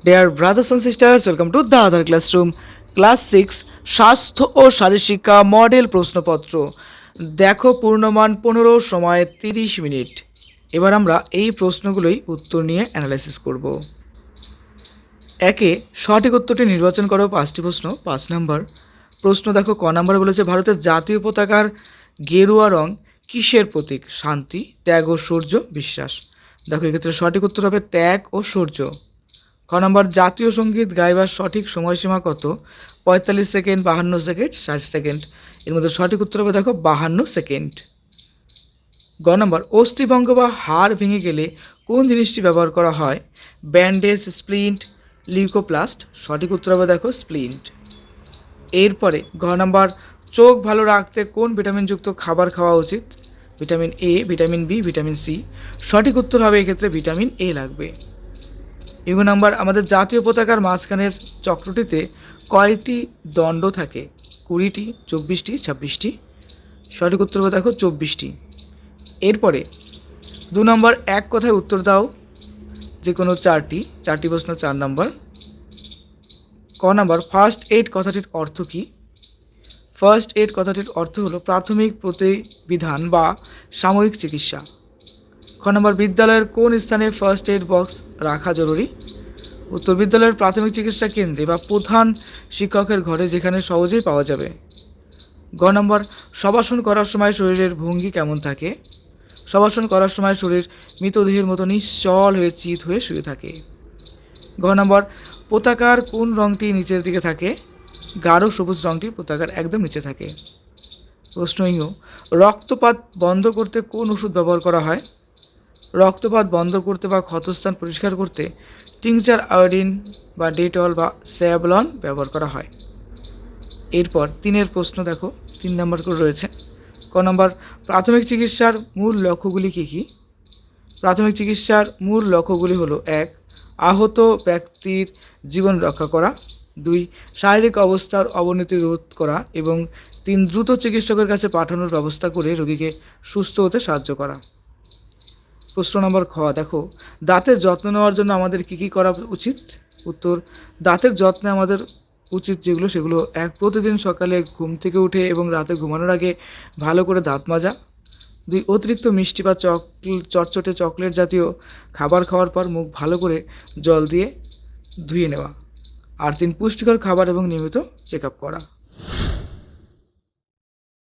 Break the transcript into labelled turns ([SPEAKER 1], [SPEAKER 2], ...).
[SPEAKER 1] Dear brothers and sisters, welcome to the other classroom. Class 6 স্বাস্থ্য ও শারীরশিক্ষা model প্রশ্নপত্র। দেখো পূর্ণমান 15 সময় 30 মিনিট। এবার আমরা এই প্রশ্নগুলোই উত্তর নিয়ে অ্যানালাইসিস করব। একে সঠিক উত্তরটি নির্বাচন করো। 5টি প্রশ্ন। 5 নম্বর প্রশ্ন দেখো, ক নম্বরে বলেছে ভারতের জাতীয় পতাকার গেরুয়া রং কিসের প্রতীক? শান্তি, ত্যাগ ও শৌর্য, বিশ্বাস। দেখো এক্ষেত্রে সঠিক উত্তর হবে ত্যাগ ও শৌর্য। ক নম্বর জাতীয় সঙ্গীত গাইবার সঠিক সময়সীমা কত? 45 সেকেন্ড, 52 সেকেন্ড, 60 সেকেন্ড। এর মধ্যে সঠিক উত্তর হবে দেখো 52 সেকেন্ড। গ নম্বর অস্থিভঙ্গ বা হাড় ভেঙে গেলে কোন জিনিসটি ব্যবহার করা হয়? Bandage, splint, leucoplast. সঠিক উত্তর হবে দেখো স্প্লিন্ট। এরপরে ঘ নম্বর চোখ ভালো রাখতে কোন ভিটামিনযুক্ত খাবার খাওয়া উচিত? Vitamin A, vitamin B, vitamin C. সঠিক উত্তর হবে এক্ষেত্রে ভিটামিন এ লাগবে। এগো নাম্বার আমাদের জাতীয় পতাকার মাঝখানের চক্রটিতে কয়টি দণ্ড থাকে? 20টি, 24টি, 26টি। সঠিক উত্তর হবে দেখো 24টি। এরপরে 2 নম্বর এক কথায় উত্তর দাও যে কোনো চারটি প্রশ্ন। 4 নম্বর ক নম্বর ফার্স্ট এইড কথাটির অর্থ কী? ফার্স্ট এইড কথাটির অর্থ হলো প্রাথমিক প্রতিবিধান বা সাময়িক চিকিৎসা। খ নম্বর বিদ্যালয়ের কোন স্থানে ফার্স্ট এইড বক্স রাখা জরুরি? উত্তর বিদ্যালয়ের প্রাথমিক চিকিৎসা কেন্দ্রে বা প্রধান শিক্ষকের ঘরে, যেখানে সহজেই পাওয়া যাবে। গ নম্বর শবাসন করার সময় শরীরের ভঙ্গি কেমন থাকে? শবাসন করার সময় শরীর মৃতদেহের মতো নিশ্চল হয়ে চিত হয়ে শুয়ে থাকে। ঘ নম্বর পতাকার কোন রঙটি নিচের দিকে থাকে? গাঢ় সবুজ রঙটি পতাকার একদম নিচে থাকে। প্রশ্ন রক্তপাত বন্ধ করতে কোন ওষুধ ব্যবহার করা হয়? রক্তপাত বন্ধ করতে বা ক্ষতস্থান পরিষ্কার করতে টিংচার আয়োডিন বা ডেটল বা স্যাভলন ব্যবহার করা হয়। এরপর 3 প্রশ্ন দেখো, 3 নম্বর করে রয়েছে। ক নম্বর প্রাথমিক চিকিৎসার মূল লক্ষ্যগুলি কী কী? প্রাথমিক চিকিৎসার মূল লক্ষ্যগুলি হলো 1. আহত ব্যক্তির জীবন রক্ষা করা, 2. শারীরিক অবস্থার অবনতি রোধ করা এবং 3. দ্রুত চিকিৎসকের কাছে পাঠানোর ব্যবস্থা করে রোগীকে সুস্থ হতে সাহায্য করা। প্রশ্ন নম্বর খ দেখো, দাঁতের যত্ন নেওয়ার জন্য আমাদের কী কী করা উচিত? উত্তর দাঁতের যত্নে আমাদের উচিত যেগুলো সেগুলো 1. প্রতিদিন সকালে ঘুম থেকে উঠে এবং রাতে ঘুমানোর আগে ভালো করে দাঁত মাজা। 2. অতিরিক্ত মিষ্টি বা চটচটে চকলেট জাতীয় খাবার খাওয়ার পর মুখ ভালো করে জল দিয়ে ধুয়ে নেওয়া। আর 3. পুষ্টিকর খাবার এবং নিয়মিত চেক আপ করা।